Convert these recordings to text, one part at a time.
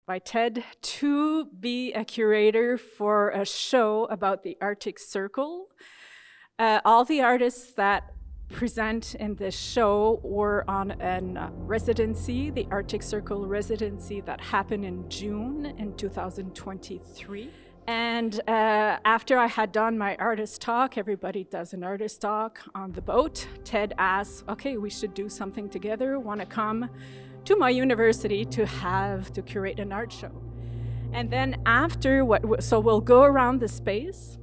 by Ted to be a curator for a show about the Arctic Circle. All the artists that present in this show were on a residency, the Arctic Circle residency that happened in June in 2023. And after I had done my artist talk, everybody does an artist talk on the boat, Ted asked, okay, we should do something together, want to come to my university to curate an art show. And then after so we'll go around the space,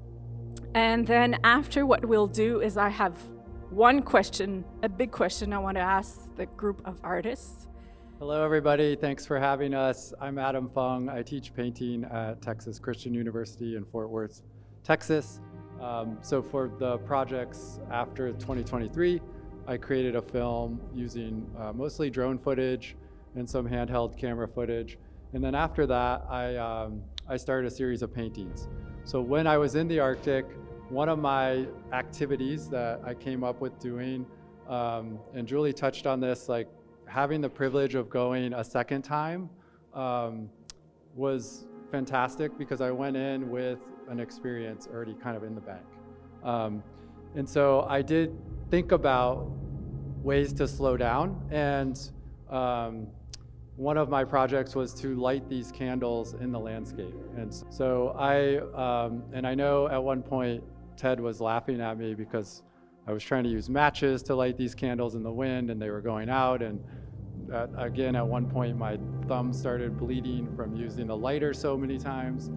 and then after what we'll do is I have one question, a big question I want to ask the group of artists. Hello everybody, thanks for having us. I'm Adam Fung. I teach painting at Texas Christian University in Fort Worth, Texas. So for the projects after 2023, I created a film using mostly drone footage and some handheld camera footage. And then after that, I started a series of paintings. So when I was in the Arctic, one of my activities that I came up with doing, and Julie touched on this, like having the privilege of going a second time was fantastic because I went in with an experience already kind of in the bank. And so I did think about ways to slow down, and one of my projects was to light these candles in the landscape. And so I know at one point Ted was laughing at me because I was trying to use matches to light these candles in the wind and they were going out, and again at one point my thumb started bleeding from using the lighter so many times.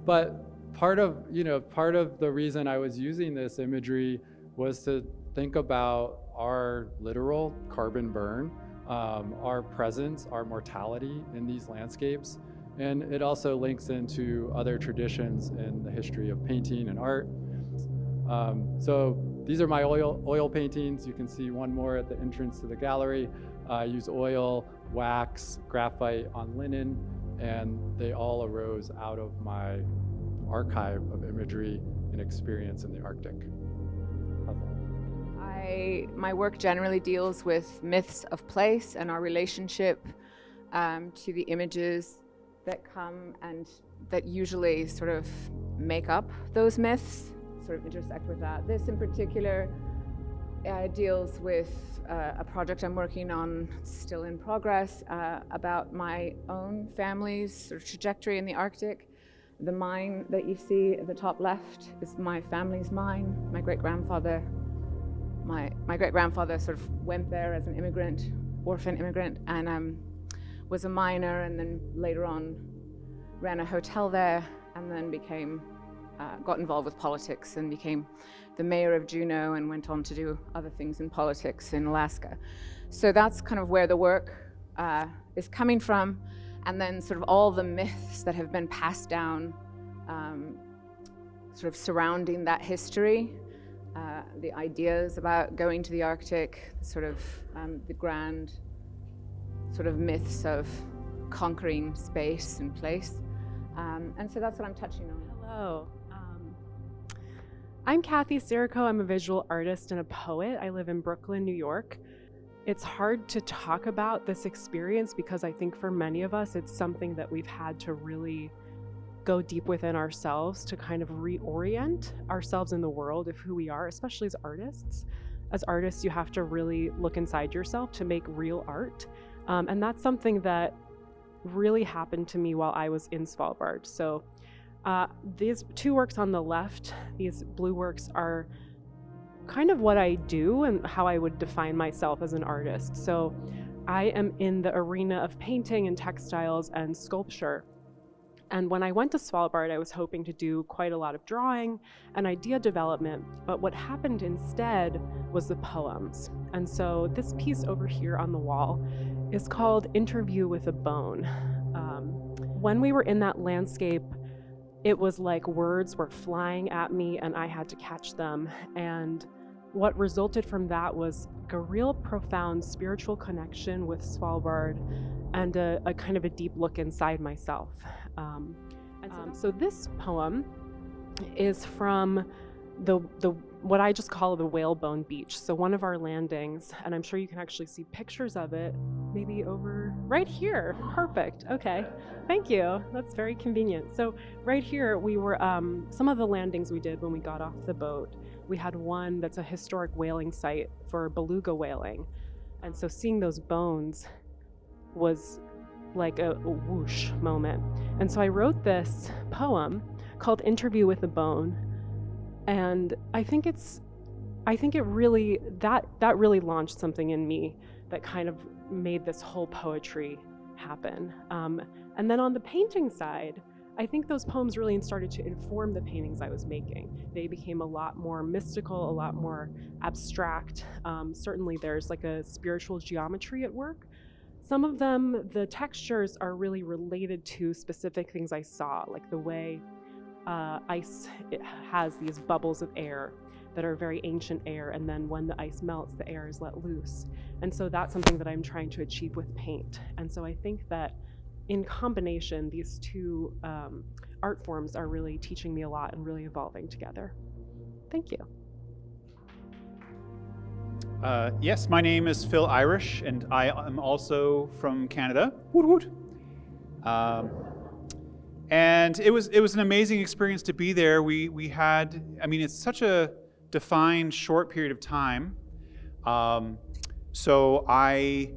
But part of the reason I was using this imagery was to think about our literal carbon burn, our presence, our mortality in these landscapes. And it also links into other traditions in the history of painting and art. So these are my oil paintings. You can see one more at the entrance to the gallery. I use oil, wax, graphite on linen, and they all arose out of my archive of imagery and experience in the Arctic. My work generally deals with myths of place and our relationship to the images that come and that usually sort of make up those myths, sort of intersect with that. This in particular deals with a project I'm working on, still in progress, about my own family's sort of trajectory in the Arctic. The mine that you see at the top left is my family's mine. My great-grandfather sort of went there as an immigrant, orphan immigrant, and was a miner, and then later on ran a hotel there, and then got involved with politics and became the mayor of Juneau and went on to do other things in politics in Alaska. So that's kind of where the work is coming from, and then sort of all the myths that have been passed down sort of surrounding that history. The ideas about going to the Arctic, sort of the grand sort of myths of conquering space and place. And so that's what I'm touching on. Hello. I'm Kathy Sirico. I'm a visual artist and a poet. I live in Brooklyn, New York. It's hard to talk about this experience because I think for many of us, it's something that we've had to really go deep within ourselves to kind of reorient ourselves in the world of who we are, especially as artists. As artists, you have to really look inside yourself to make real art. And that's something that really happened to me while I was in Svalbard. So these two works on the left, these blue works, are kind of what I do and how I would define myself as an artist. So I am in the arena of painting and textiles and sculpture. And when I went to Svalbard, I was hoping to do quite a lot of drawing and idea development, but what happened instead was the poems. And so this piece over here on the wall is called Interview with a Bone. When we were in that landscape, it was like words were flying at me and I had to catch them. And what resulted from that was a real profound spiritual connection with Svalbard and a kind of a deep look inside myself. So this poem is from the what I just call the whalebone beach. So one of our landings, and I'm sure you can actually see pictures of it, maybe over right here. Perfect. Okay. Thank you. That's very convenient. So right here, we were, some of the landings we did when we got off the boat, we had one that's a historic whaling site for beluga whaling. And so seeing those bones was like a whoosh moment. And so I wrote this poem called Interview with a Bone. And I think it really, that really launched something in me that kind of made this whole poetry happen. And then on the painting side, I think those poems really started to inform the paintings I was making. They became a lot more mystical, a lot more abstract. Certainly there's like a spiritual geometry at work. Some of them, the textures are really related to specific things I saw, like the way ice, it has these bubbles of air that are very ancient air, and then when the ice melts, the air is let loose. And so that's something that I'm trying to achieve with paint. And so I think that in combination, these two art forms are really teaching me a lot and really evolving together. Thank you. Yes, my name is Phil Irish, and I am also from Canada. Woot woot. And it was an amazing experience to be there. We had, I mean, it's such a defined short period of time. So I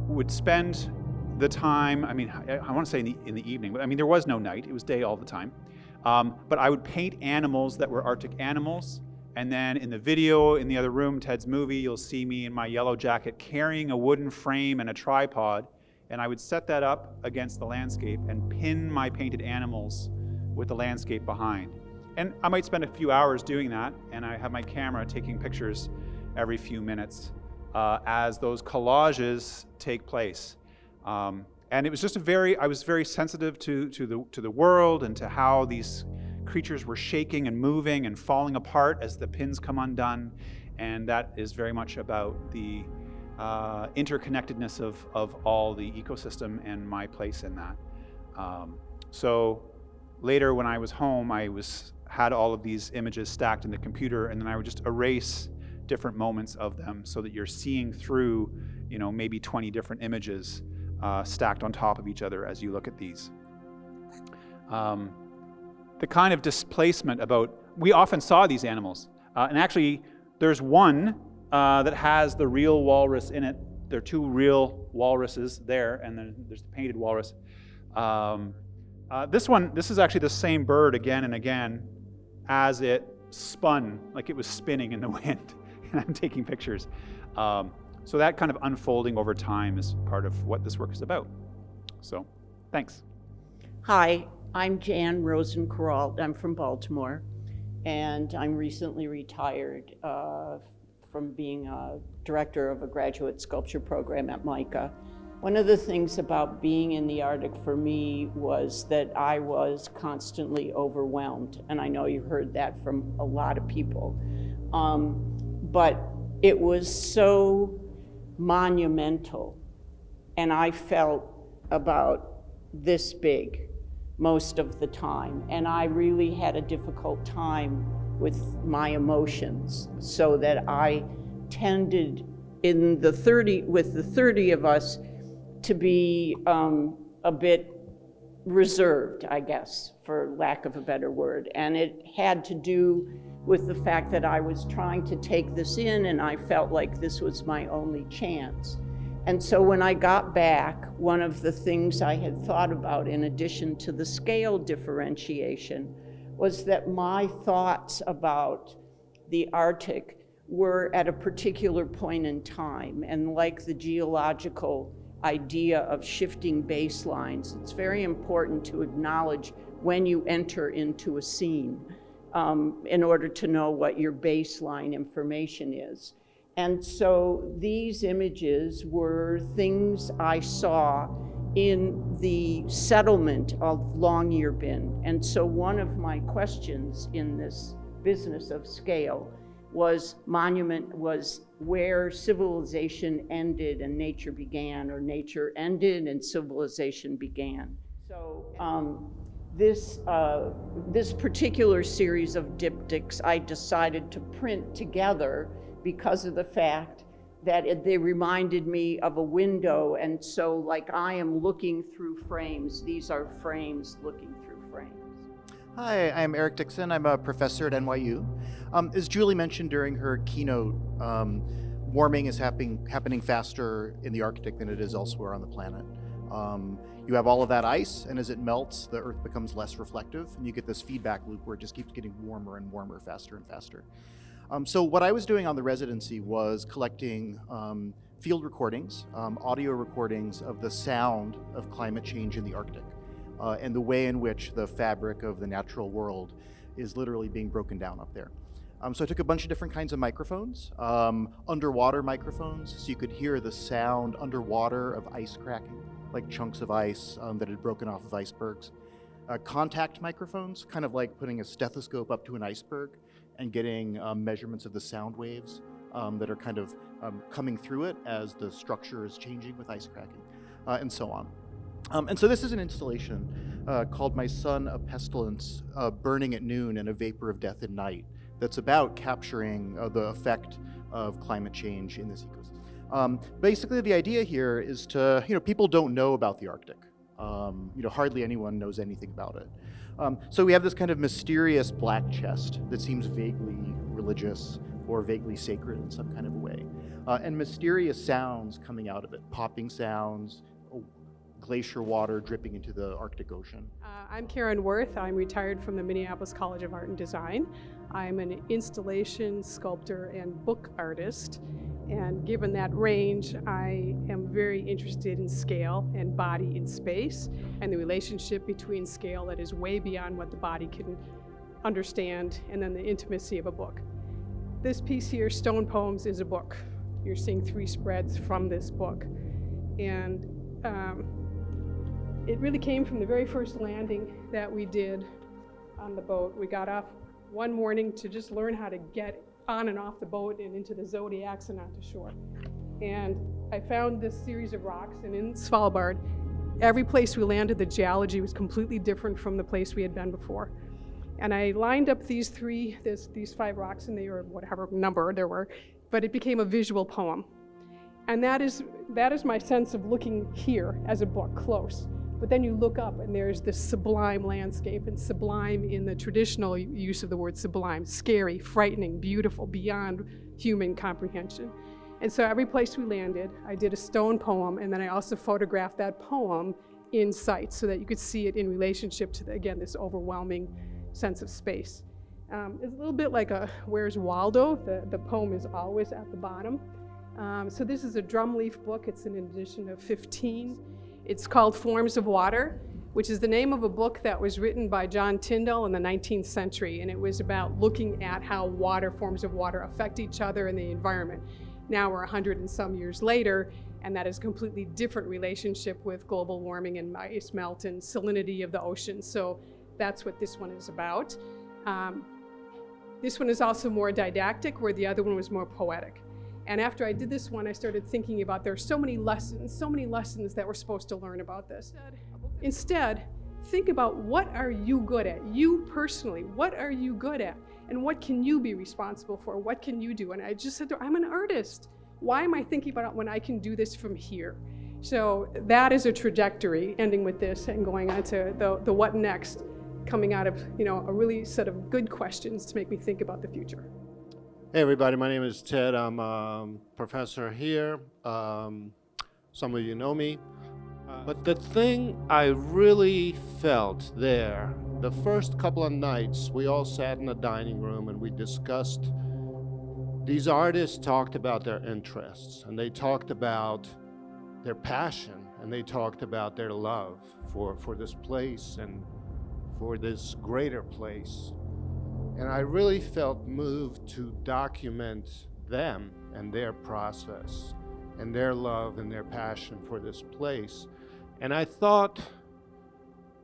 would spend the time, I mean, I want to say in the evening, but I mean, there was no night, it was day all the time. But I would paint animals that were Arctic animals. And then in the video, in the other room, Ted's movie, you'll see me in my yellow jacket carrying a wooden frame and a tripod. And I would set that up against the landscape and pin my painted animals with the landscape behind. And I might spend a few hours doing that, and I have my camera taking pictures every few minutes as those collages take place. And it was just I was very sensitive to the world and to how these creatures were shaking and moving and falling apart as the pins come undone. And that is very much about the interconnectedness of all the ecosystem and my place in that. So later when I was home, I had all of these images stacked in the computer, and then I would just erase different moments of them so that you're seeing through, you know, maybe 20 different images stacked on top of each other as you look at these. The kind of displacement we often saw these animals, and actually there's one that has the real walrus in it. There are two real walruses there, and then there's the painted walrus. This is actually the same bird again and again as it spun, like it was spinning in the wind, and I'm taking pictures. So that kind of unfolding over time is part of what this work is about. So, thanks. Hi, I'm Jann Rosen-Queralt. I'm from Baltimore, and I'm recently retired from being a director of a graduate sculpture program at MICA. One of the things about being in the Arctic for me was that I was constantly overwhelmed, and I know you heard that from a lot of people. But it was so monumental, and I felt about this big most of the time, and I really had a difficult time with my emotions, so that I tended with the 30 of us to be a bit reserved, I guess, for lack of a better word. And it had to do with the fact that I was trying to take this in, and I felt like this was my only chance. And so when I got back, one of the things I had thought about, in addition to the scale differentiation, was that my thoughts about the Arctic were at a particular point in time. And like the geological idea of shifting baselines, it's very important to acknowledge when you enter into a scene in order to know what your baseline information is. And so these images were things I saw in the settlement of Longyearbyen. And so one of my questions in this business of scale was where civilization ended and nature began, or nature ended and civilization began. So this particular series of diptychs I decided to print together because of the fact that they reminded me of a window, and so like I am looking through frames, these are frames looking through frames. Hi, I'm Eric Dickson. I'm a professor at NYU. As Julie mentioned during her keynote, warming is happening faster in the Arctic than it is elsewhere on the planet. You have all of that ice, and as it melts, the Earth becomes less reflective, and you get this feedback loop where it just keeps getting warmer and warmer, faster and faster. So what I was doing on the residency was collecting field recordings, audio recordings of the sound of climate change in the Arctic, and the way in which the fabric of the natural world is literally being broken down up there. So I took a bunch of different kinds of microphones, underwater microphones, so you could hear the sound underwater of ice cracking, like chunks of ice that had broken off of icebergs. Contact microphones, kind of like putting a stethoscope up to an iceberg and getting measurements of the sound waves that are kind of coming through it as the structure is changing with ice cracking, and so on. And so this is an installation called My Son of Pestilence, Burning at Noon and a Vapor of Death at Night, that's about capturing the effect of climate change in this ecosystem. Basically, the idea here is to, people don't know about the Arctic. Hardly anyone knows anything about it. So we have this kind of mysterious black chest that seems vaguely religious or vaguely sacred in some kind of a way. And mysterious sounds coming out of it, popping sounds, glacier water dripping into the Arctic Ocean. I'm Karen Wirth. I'm retired from the Minneapolis College of Art and Design. I'm an installation, sculptor, and book artist. And given that range, I am very interested in scale and body in space, and the relationship between scale that is way beyond what the body can understand, and then the intimacy of a book. This piece here, Stone Poems, is a book. You're seeing 3 spreads from this book. And it really came from the very first landing that we did on the boat. We got off one morning to just learn how to get on and off the boat and into the zodiacs and onto shore. And I found this series of rocks, and in Svalbard, every place we landed, the geology was completely different from the place we had been before. And I lined up these 5 rocks, and they were whatever number there were, but it became a visual poem. And that is my sense of looking here as a book, close. But then you look up and there's this sublime landscape, and sublime in the traditional use of the word sublime, scary, frightening, beautiful, beyond human comprehension. And so every place we landed, I did a stone poem, and then I also photographed that poem in sight so that you could see it in relationship to, again, this overwhelming sense of space. It's a little bit like a Where's Waldo? The poem is always at the bottom. So this is a drumleaf book. It's an edition of 15. It's called Forms of Water, which is the name of a book that was written by John Tyndall in the 19th century, and it was about looking at how forms of water affect each other and the environment. Now we're 100 and some years later, and that is a completely different relationship with global warming and ice melt and salinity of the ocean. So that's what this one is about. This one is also more didactic, where the other one was more poetic. And after I did this one, I started thinking about there are so many lessons that we're supposed to learn about this. Instead, think about what are you good at? You personally, what are you good at? And what can you be responsible for? What can you do? And I just said, I'm an artist. Why am I thinking about it when I can do this from here? So that is a trajectory, ending with this and going on to the what next, coming out of a really set of good questions to make me think about the future. Hey everybody, my name is Ted. I'm a professor here. Some of you know me. But the thing I really felt there, the first couple of nights, we all sat in the dining room and we discussed. These artists talked about their interests, and they talked about their passion, and they talked about their love for this place and for this greater place. And I really felt moved to document them and their process and their love and their passion for this place. And I thought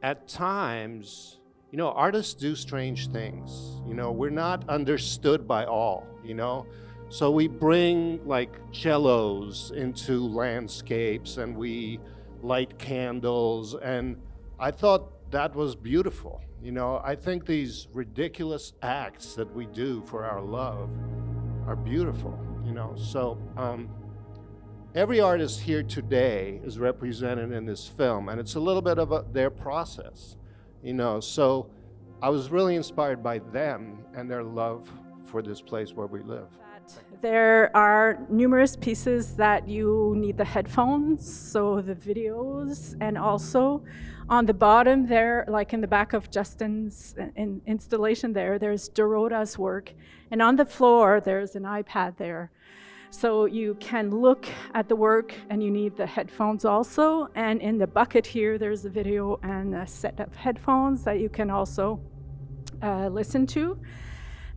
at times, artists do strange things. We're not understood by all, So we bring like cellos into landscapes and we light candles. And I thought that was beautiful. You know, I think these ridiculous acts that we do for our love are beautiful, you know. So every artist here today is represented in this film, and it's a little bit of their process, you know. So I was really inspired by them and their love for this place where we live. There are numerous pieces that you need the headphones, so the videos, and also on the bottom there, like in the back of Justin's installation there's Dorota's work, and on the floor there's an iPad there. So you can look at the work and you need the headphones also, and in the bucket here there's a video and a set of headphones that you can also listen to.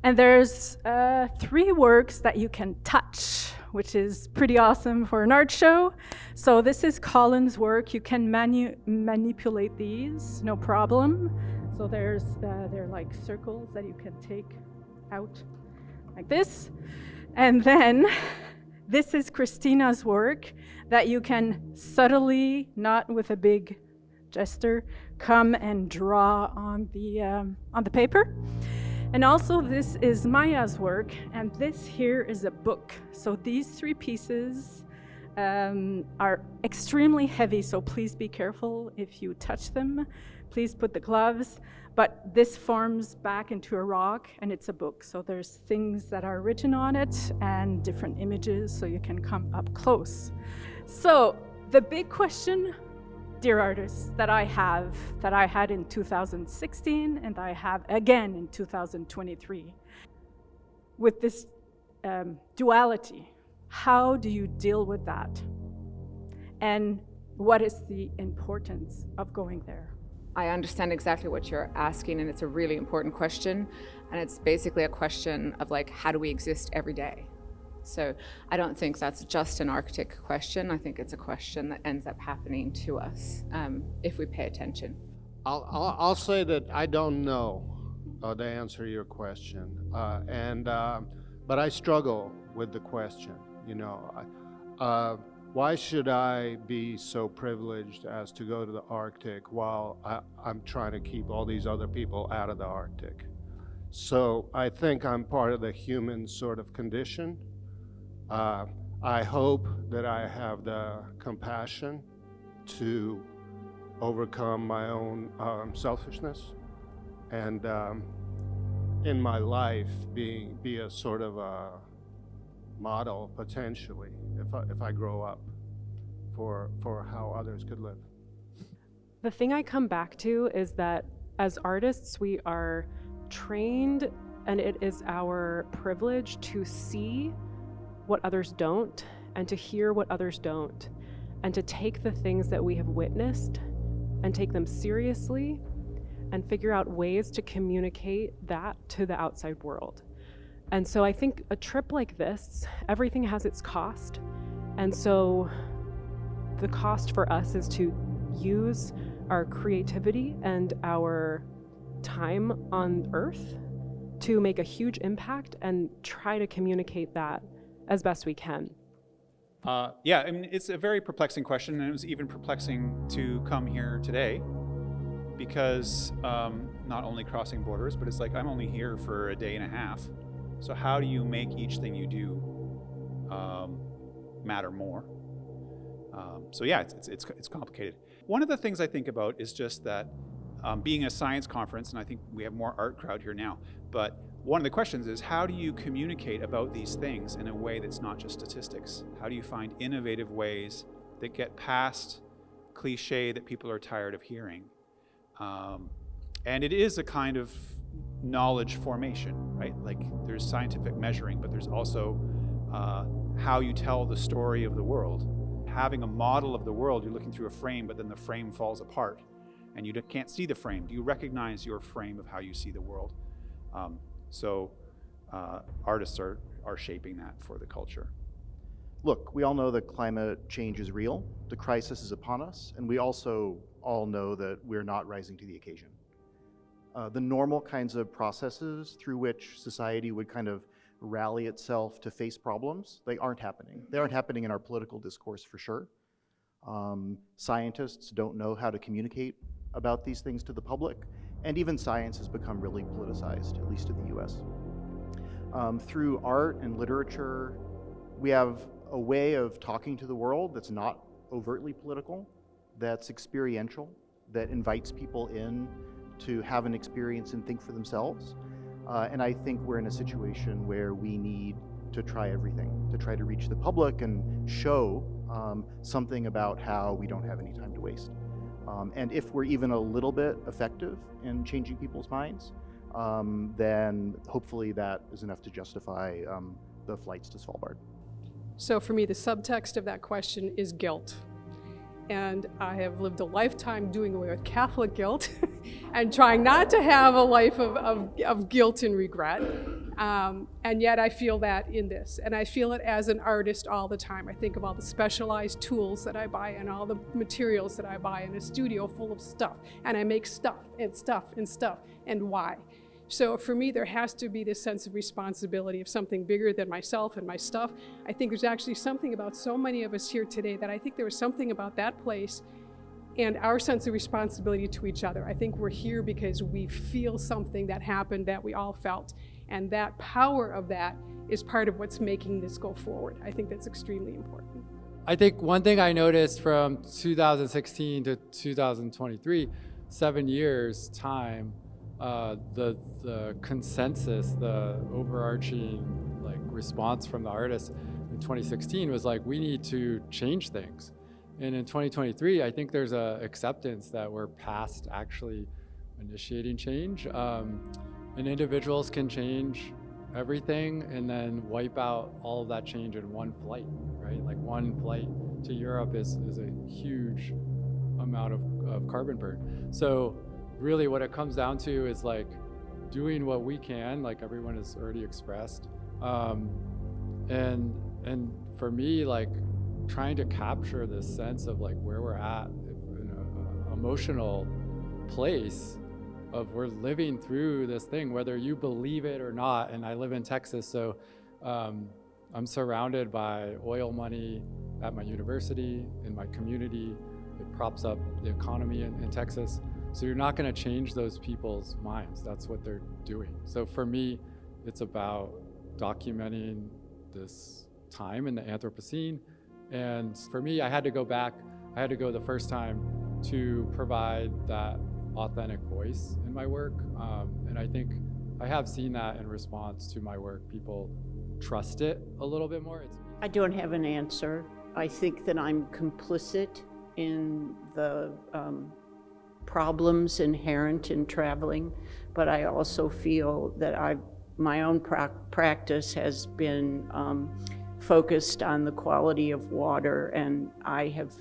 And there's 3 works that you can touch, which is pretty awesome for an art show. So this is Colin's work. You can manipulate these, no problem. So they're like circles that you can take out like this. And then this is Christina's work that you can subtly, not with a big gesture, come and draw on the paper. And also this is Maya's work, and this here is a book. So these 3 pieces are extremely heavy, so please be careful if you touch them. Please put the gloves, but this forms back into a rock, and it's a book. So there's things that are written on it and different images, so you can come up close. So the big question, dear artists, that I had in 2016 and I have again in 2023. With this duality, how do you deal with that? And what is the importance of going there? I understand exactly what you're asking, and it's a really important question. And it's basically a question of like, how do we exist every day? So I don't think that's just an Arctic question. I think it's a question that ends up happening to us if we pay attention. I'll say that I don't know to answer your question, but I struggle with the question. You know, why should I be so privileged as to go to the Arctic while I'm trying to keep all these other people out of the Arctic? So I think I'm part of the human sort of condition. I hope that I have the compassion to overcome my own selfishness, and in my life be a sort of a model potentially if I grow up for how others could live. The thing I come back to is that as artists, we are trained, and it is our privilege to see what others don't, and to hear what others don't, and to take the things that we have witnessed and take them seriously and figure out ways to communicate that to the outside world. And so I think a trip like this, everything has its cost. And so the cost for us is to use our creativity and our time on Earth to make a huge impact and try to communicate that as best we can. Yeah, I mean, it's a very perplexing question, and it was even perplexing to come here today because not only crossing borders, but it's like I'm only here for a day and a half. So how do you make each thing you do matter more? So yeah, it's complicated. One of the things I think about is just that being a science conference, and I think we have more art crowd here now, but one of the questions is, how do you communicate about these things in a way that's not just statistics? How do you find innovative ways that get past cliche that people are tired of hearing? And it is a kind of knowledge formation, right? Like there's scientific measuring, but there's also how you tell the story of the world. Having a model of the world, you're looking through a frame, but then the frame falls apart and you can't see the frame. Do you recognize your frame of how you see the world? So artists are shaping that for the culture. Look, we all know that climate change is real. The crisis is upon us, and we also all know that we're not rising to the occasion. The normal kinds of processes through which society would kind of rally itself to face problems, they aren't happening. They aren't happening in our political discourse for sure. Scientists don't know how to communicate about these things to the public, and even science has become really politicized, at least in the US. Through art and literature, we have a way of talking to the world that's not overtly political, that's experiential, that invites people in to have an experience and think for themselves. And I think we're in a situation where we need to try everything, to try to reach the public and show something about how we don't have any time to waste. And if we're even a little bit effective in changing people's minds, then hopefully that is enough to justify the flights to Svalbard. So for me, the subtext of that question is guilt. And I have lived a lifetime doing away with Catholic guilt and trying not to have a life of guilt and regret. And yet I feel that in this. And I feel it as an artist all the time. I think of all the specialized tools that I buy and all the materials that I buy in a studio full of stuff. And I make stuff and stuff and stuff. And why? So for me, there has to be this sense of responsibility of something bigger than myself and my stuff. I think there's actually something about so many of us here today that I think there was something about that place and our sense of responsibility to each other. I think we're here because we feel something that happened that we all felt. And that power of that is part of what's making this go forward. I think that's extremely important. I think one thing I noticed from 2016 to 2023, 7 years time, the consensus, the overarching response from the artists in 2016 was we need to change things. And in 2023, I think there's a acceptance that we're past actually initiating change. And individuals can change everything and then wipe out all of that change in one flight, right? One flight to Europe is a huge amount of carbon burn. So really what it comes down to is doing what we can, everyone has already expressed. And for me, trying to capture this sense of where we're at in an emotional place of we're living through this thing, whether you believe it or not. And I live in Texas, so I'm surrounded by oil money at my university, in my community. It props up the economy in Texas. So you're not going to change those people's minds. That's what they're doing. So for me, it's about documenting this time in the Anthropocene. And for me, I had to go back. I had to go the first time to provide that authentic voice in my work. And I think I have seen that in response to my work. People trust it a little bit more. I don't have an answer. I think that I'm complicit in the problems inherent in traveling, but I also feel that my own practice has been focused on the quality of water, and I have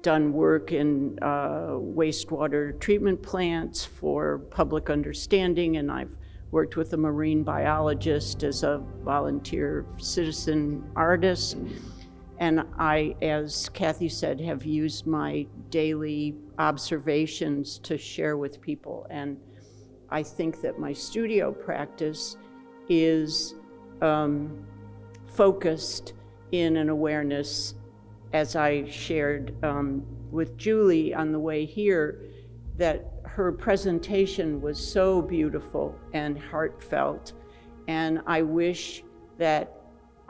done work in wastewater treatment plants for public understanding, and I've worked with a marine biologist as a volunteer citizen artist. And I, as Kathy said, have used my daily observations to share with people. And I think that my studio practice is focused in an awareness, as I shared with Julie on the way here, that her presentation was so beautiful and heartfelt. And I wish that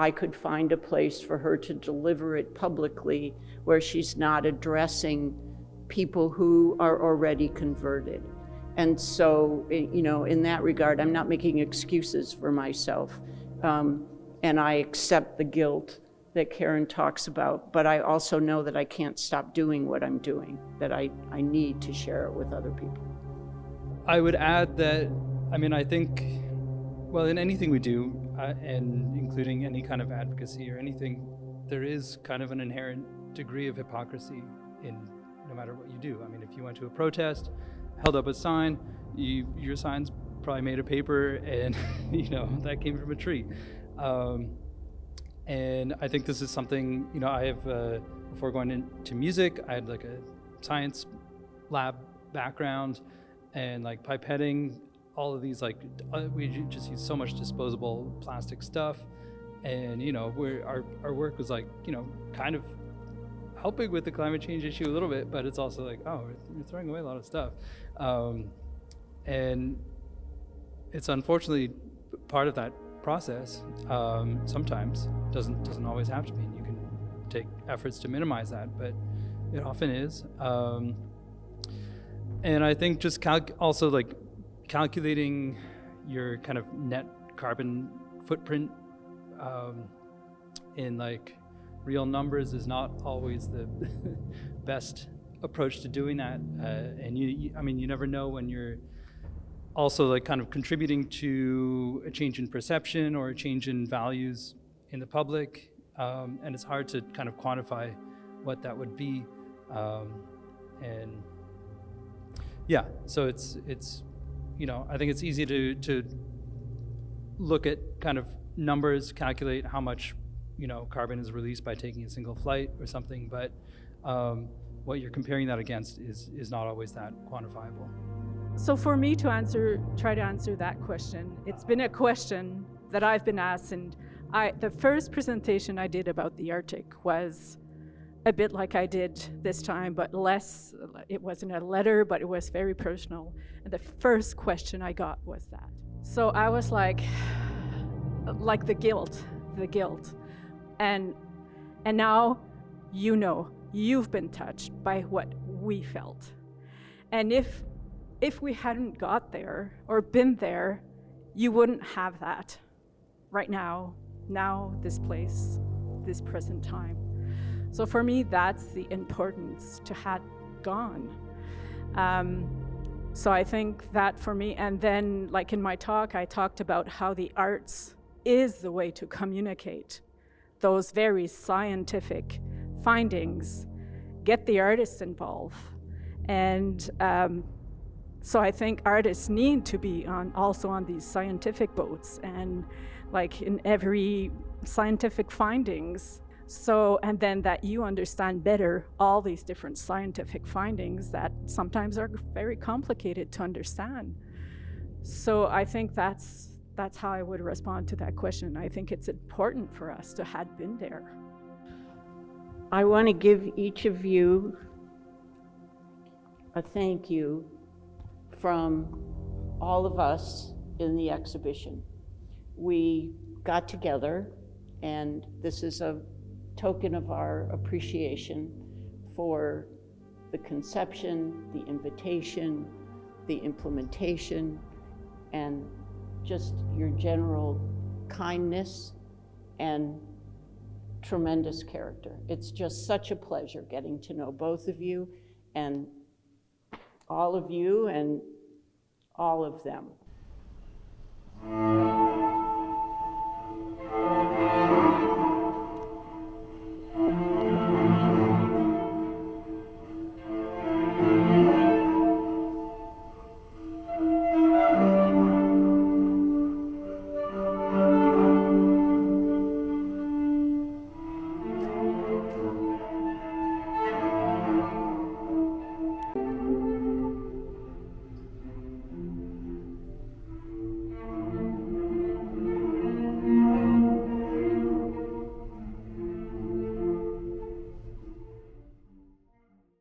I could find a place for her to deliver it publicly where she's not addressing people who are already converted. And so, in that regard, I'm not making excuses for myself. And I accept the guilt that Karen talks about, but I also know that I can't stop doing what I'm doing, that I need to share it with other people. I would add that, I think, in anything we do, and including any kind of advocacy or anything, there is kind of an inherent degree of hypocrisy in no matter what you do. If you went to a protest, held up a sign, your sign's probably made of paper, and that came from a tree. And I think this is something, I have, before going into music, I had a science lab background, and pipetting, all of these, we just use so much disposable plastic stuff. And, our work was kind of helping with the climate change issue a little bit, but it's also like, oh, we're throwing away a lot of stuff. And it's unfortunately part of that process. Sometimes doesn't always have to be. And you can take efforts to minimize that, but it often is. And I think just also like calculating your kind of net carbon footprint in like real numbers is not always the best approach to doing that. And I mean, you never know when you're also like kind of contributing to a change in perception or a change in values in the public. And it's hard to kind of quantify what that would be. And yeah, so it's you know, I think it's easy to look at kind of numbers, calculate how much, you know, carbon is released by taking a single flight or something, but what you're comparing that against is not always that quantifiable. So for me to try to answer that question, it's been a question that I've been asked, and the first presentation I did about the Arctic was a bit like I did this time, but less. It wasn't a letter, but it was very personal. And the first question I got was that. So I was like the guilt. And now, you know, you've been touched by what we felt. And if we hadn't got there or been there, you wouldn't have that right now, this place, this present time. So for me, that's the importance to have gone. So I think that for me, and then like in my talk, I talked about how the arts is the way to communicate those very scientific findings, get the artists involved. And so I think artists need to be also on these scientific boats and like in every scientific findings. So, and then that you understand better all these different scientific findings that sometimes are very complicated to understand. So I think that's how I would respond to that question. I think it's important for us to have been there. I want to give each of you a thank you from all of us in the exhibition. We got together, and this is a token of our appreciation for the conception, the invitation, the implementation, and just your general kindness and tremendous character. It's just such a pleasure getting to know both of you and all of them.